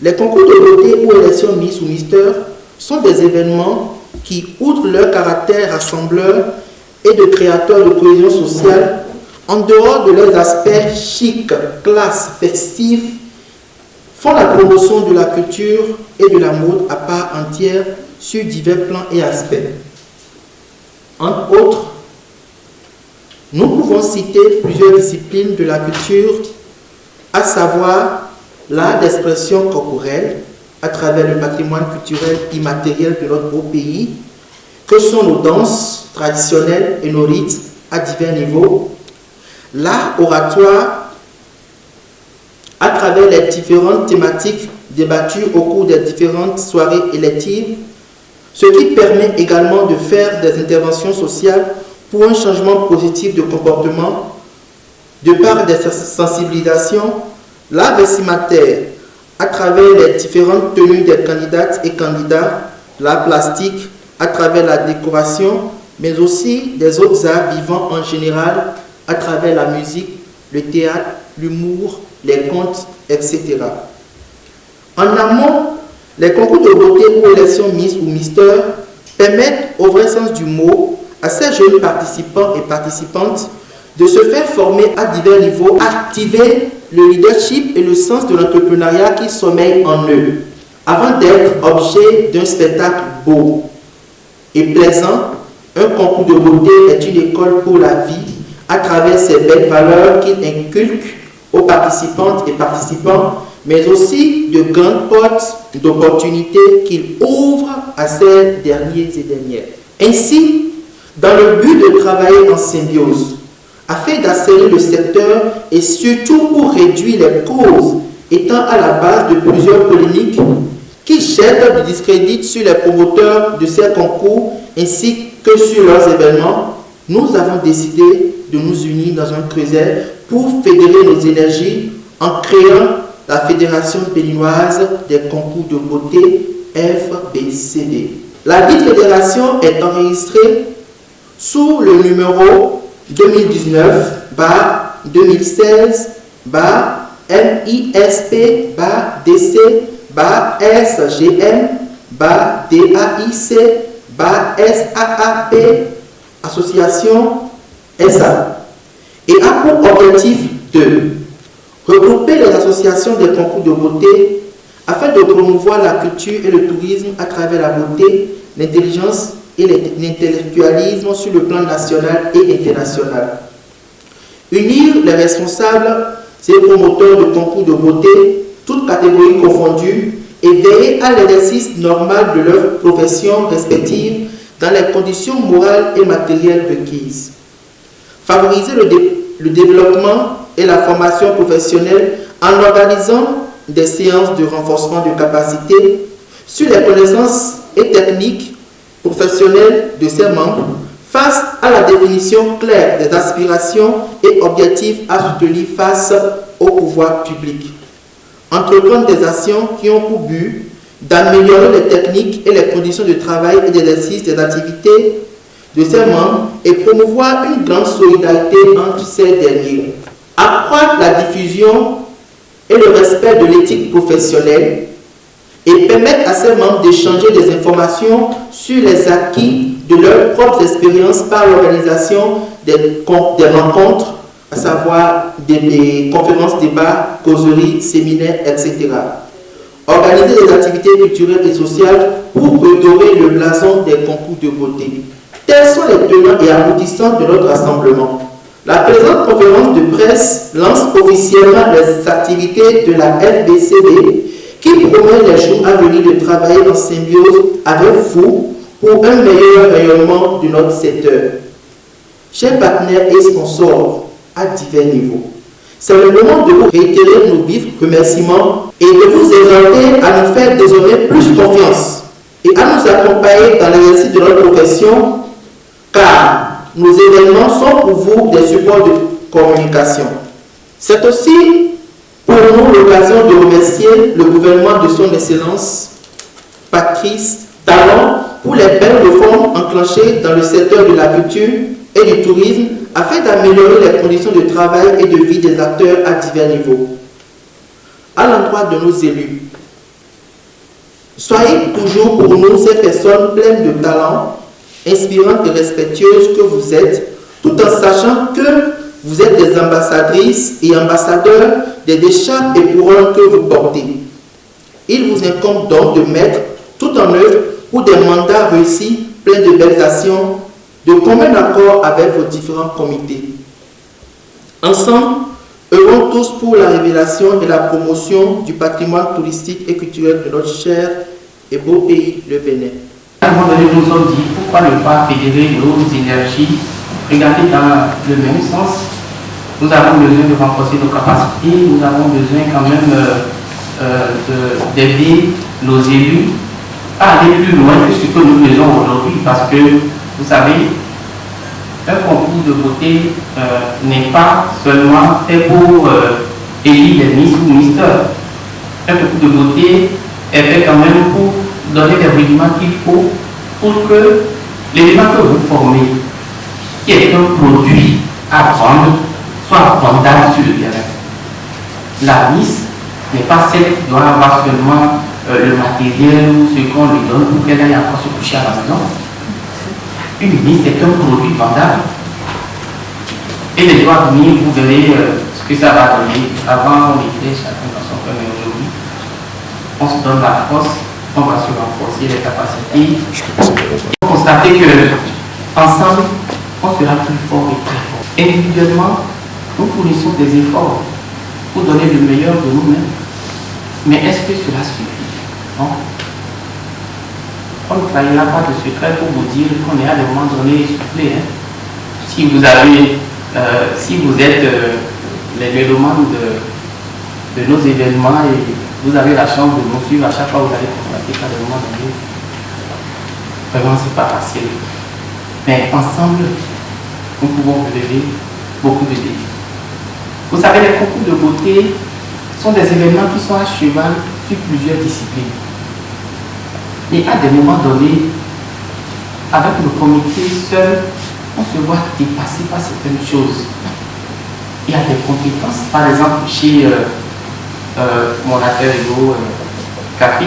Les concours de beauté ou élections Miss ou Mister sont des événements qui, outre leur caractère rassembleur et de créateur de cohésion sociale, en dehors de leurs aspects chic, classe, festifs, font la promotion de la culture et de la mode à part entière sur divers plans et aspects. Entre autres, nous pouvons citer plusieurs disciplines de la culture, à savoir l'art d'expression corporelle à travers le patrimoine culturel immatériel de notre beau pays, que sont nos danses traditionnelles et nos rites à divers niveaux, l'art oratoire à travers les différentes thématiques débattues au cours des différentes soirées électives, ce qui permet également de faire des interventions sociales pour un changement positif de comportement, de par des sensibilisations, l'art vestimentaire à travers les différentes tenues des candidates et candidats, l'art plastique à travers la décoration, mais aussi des autres arts vivants en général à travers la musique, le théâtre, l'humour, les contes, etc. En amont, les concours de beauté ou élections Miss ou Mister permettent, au vrai sens du mot, à ces jeunes participants et participantes de se faire former à divers niveaux, activer le leadership et le sens de l'entrepreneuriat qui sommeille en eux, avant d'être objet d'un spectacle beau et plaisant. Un concours de beauté est une école pour la vie à travers ces belles valeurs qu'il inculque aux participantes et participants, mais aussi de grandes portes d'opportunités qu'il ouvre à ces derniers et dernières. Ainsi, dans le but de travailler en symbiose, afin d'accélérer le secteur et surtout pour réduire les causes étant à la base de plusieurs polémiques qui jettent du discrédit sur les promoteurs de ces concours ainsi que sur leurs événements, nous avons décidé de nous unir dans un creuset pour fédérer nos énergies en créant la Fédération béninoise des concours de beauté FBCB. La dite fédération est enregistrée sous le numéro 2019-MISP-DCB-SGM-DAIC-SAAP Association SA et a pour objectif de regrouper les associations des concours de beauté afin de promouvoir la culture et le tourisme à travers la beauté, l'intelligence et l'intellectualisme sur le plan national et international. Unir les responsables et promoteurs de concours de beauté, toutes catégories confondues, et veiller à l'exercice normal de leurs professions respectives dans les conditions morales et matérielles requises. Favoriser le développement et la formation professionnelle en organisant des séances de renforcement de capacité sur les connaissances et techniques professionnelles de ses membres face à la définition claire des aspirations et objectifs à soutenir face au pouvoir public. Entreprendre des actions qui ont pour but d'améliorer les techniques et les conditions de travail et d'exercice des activités de ses membres et promouvoir une grande solidarité entre ces derniers. Accroître la diffusion et le respect de l'éthique professionnelle et permettre à ses membres d'échanger des informations sur les acquis de leurs propres expériences par l'organisation des rencontres, à savoir des conférences, débats, causeries, séminaires, etc. Organiser des activités culturelles et sociales pour redorer le blason des concours de beauté. Tels sont les tenants et aboutissants de notre rassemblement. La présente conférence de presse lance officiellement les activités de la FBCB qui promet les jours à venir de travailler en symbiose avec vous pour un meilleur rayonnement de notre secteur. Chers partenaires et sponsors à divers niveaux, c'est le moment de vous réitérer nos vifs remerciements et de vous exhorter à nous faire désormais plus confiance et à nous accompagner dans l'exercice de notre profession, car nos événements sont pour vous des supports de communication. C'est aussi pour nous l'occasion de remercier le gouvernement de son Excellence Patrice Talon pour les belles réformes enclenchées dans le secteur de la culture et du tourisme afin d'améliorer les conditions de travail et de vie des acteurs à divers niveaux. À l'endroit de nos élus, Soyez toujours pour nous ces personnes pleines de talent, inspirantes et respectueuses que vous êtes, tout en sachant que vous êtes des ambassadrices et ambassadeurs des écharpes et couronnes que vous portez. Il vous incombe donc de mettre tout en œuvre pour des mandats réussis, pleins de belles actions, de commun accord avec vos différents comités. Ensemble, œuvrons tous pour la révélation et la promotion du patrimoine touristique et culturel de notre cher et beau pays, le Bénin. À un moment donné, nous nous sommes dit, pourquoi ne pas fédérer nos énergies, regarder dans le même sens. Nous avons besoin de renforcer nos capacités, nous avons besoin quand même d'aider nos élus à aller plus loin que ce que nous faisons aujourd'hui, parce que, vous savez, un concours de beauté n'est pas seulement fait pour élire les Miss ou Misters. Un concours de beauté est fait quand même pour donner les rudiments qu'il faut pour que l'élément que vous formez, qui est un produit à vendre, soit vendable sur le terrain. La Miss n'est pas celle qui doit avoir seulement le matériel ou ce qu'on lui donne pour qu'elle aille encore se coucher à la maison. Une Miss est un produit vendable. Et les jours à venir, vous verrez ce que ça va donner. Avant, on était chacun dans son coin, mais aujourd'hui, on se donne la force, on va se renforcer les capacités. On va constater que ensemble, on sera plus fort et très fort. Individuellement, nous fournissons des efforts pour donner le meilleur de nous-mêmes. Mais est-ce que cela suffit? Non. On ne trahira pas de secret pour vous dire qu'on est à un moment donné essoufflé. Hein. Si vous avez, si vous êtes les mélomanes de nos événements et vous avez la chance de nous suivre à chaque fois, vous allez constater qu'à un moment donné, vraiment c'est pas facile. Mais ensemble, nous pouvons relever beaucoup de défis. Vous savez, les concours de beauté sont des événements qui sont à cheval sur plusieurs disciplines. Et à des moments donnés, avec le comité seul, on se voit dépassé par certaines choses. Il y a des compétences, par exemple chez mon alter ego Capi,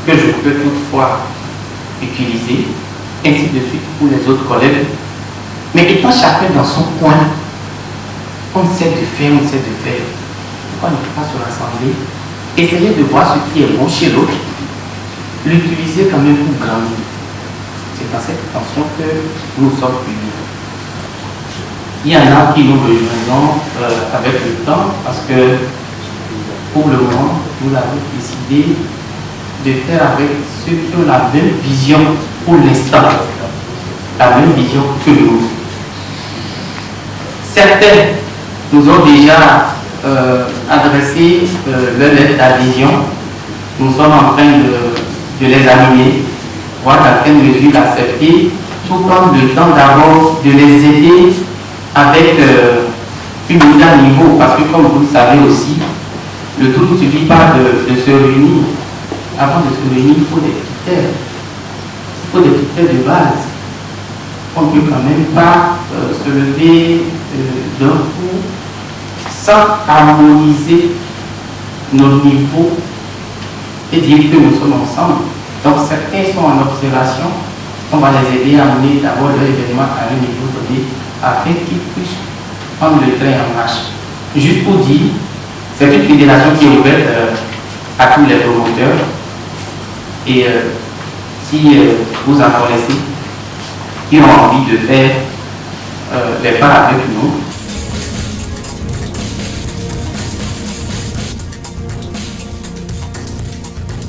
que je peux toutefois utiliser, ainsi de suite pour les autres collègues. Mais étant chacun dans son coin, on sait de faire, on sait de faire. Pourquoi ne pas se rassembler, essayer de voir ce qui est bon chez l'autre, l'utiliser quand même pour grandir. C'est dans cette intention que nous sommes unis. Il y en a qui nous rejoindront avec le temps parce que pour le moment, nous avons décidé de faire avec ceux qui ont la même vision pour l'instant, la même vision que nous. Certains nous ont déjà adressé leur lettre d'adhésion. Nous sommes en train de les examiner, voir dans quelle mesure l'accepter, pour prendre le temps d'abord de les aider avec une mise à niveau, parce que comme vous le savez aussi, le tout ne suffit pas de se réunir. Avant de se réunir, il faut des critères. Il faut des critères de base. On ne peut quand même pas se lever d'un coup sans harmoniser nos niveaux et dire que nous sommes ensemble. Donc certains sont en observation, on va les aider à amener d'abord leur événement à un niveau donné afin qu'ils puissent prendre le train en marche. Juste pour dire, c'est une fédération qui est ouverte à tous les promoteurs et si vous en connaissez, qui ont envie de faire les pas avec nous,